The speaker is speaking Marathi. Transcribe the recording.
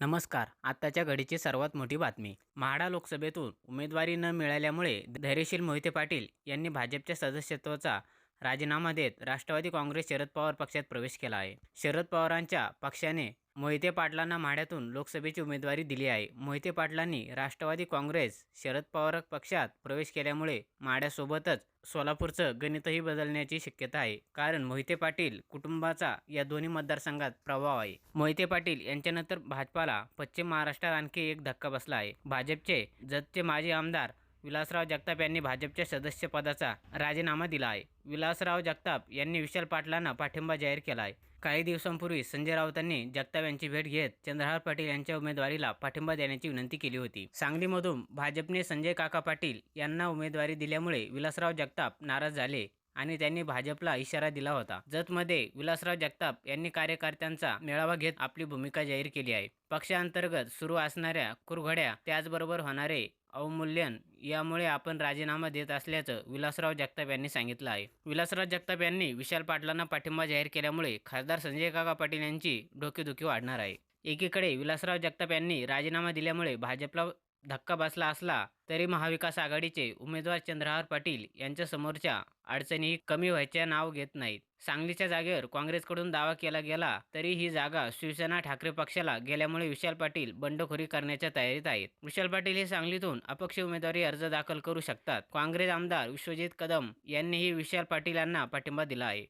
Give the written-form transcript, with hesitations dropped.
नमस्कार. आत्ताच्या घडीची सर्वात मोठी बातमी. म्हाडा लोकसभेतून उमेदवारी न मिळाल्यामुळे धैर्यशील मोहिते पाटील यांनी भाजपच्या सदस्यत्वाचा राजीनामा देत राष्ट्रवादी काँग्रेस शरद पवार पक्षात प्रवेश केला आहे. शरद पवारांच्या पक्षाने मोहिते पाटलांना माढ्यातून लोकसभेची उमेदवारी दिली आहे. मोहिते पाटलांनी राष्ट्रवादी काँग्रेस शरद पवार पक्षात प्रवेश केल्यामुळे माढ्यासोबतच सोलापूरचं गणितही बदलण्याची शक्यता आहे. कारण मोहिते पाटील कुटुंबाचा या दोन्ही मतदारसंघात प्रभाव आहे. मोहिते पाटील यांच्यानंतर भाजपाला पश्चिम महाराष्ट्रात आणखी एक धक्का बसला आहे. भाजपचे जतचे माजी आमदार विलासराव जगताप यांनी भाजपच्या सदस्यपदाचा राजीनामा दिला आहे. विलासराव जगताप यांनी विशाल पाटलांना पाठिंबा जाहीर केला आहे. काही दिवसांपूर्वी संजय राऊतांनी जगताप यांची भेट घेत चंद्रहार पाटील यांच्या उमेदवारीला पाठिंबा देण्याची विनंती केली होती. सांगलीमधून भाजपने संजय काका पाटील यांना उमेदवारी दिल्यामुळे विलासराव जगताप नाराज झाले आणि त्यांनी भाजपला इशारा दिला होता. जतमध्ये विलासराव जगताप यांनी कार्यकर्त्यांचा मेळावा घेत आपली भूमिका जाहीर केली आहे. पक्षांतर्गत सुरू असणाऱ्या कुरघड्या त्याचबरोबर होणारे अवमूल्यन यामुळे आपण राजीनामा देत असल्याचं विलासराव जगताप यांनी सांगितलं आहे. विलासराव जगताप यांनी विशाल पाटलांना पाठिंबा जाहीर केल्यामुळे खासदार संजय काका पाटील यांची डोकेदुखी वाढणार आहे. एकीकडे विलासराव जगताप यांनी राजीनामा दिल्यामुळे भाजपला धक्का बसला असला तरी महाविकास आघाडीचे उमेदवार चंद्रहार पाटील यांच्या समोरच्या अडचणीही कमी व्हायचे नाव घेत नाहीत. सांगलीच्या जागेवर काँग्रेसकडून दावा केला गेला तरी ही जागा शिवसेना ठाकरे पक्षाला गेल्यामुळे विशाल पाटील बंडखोरी करण्याच्या तयारीत आहेत. विशाल पाटील हे सांगलीतून अपक्ष उमेदवारी अर्ज दाखल करू शकतात. काँग्रेस आमदार विश्वजित कदम यांनीही विशाल पाटील यांना पाठिंबा दिला आहे.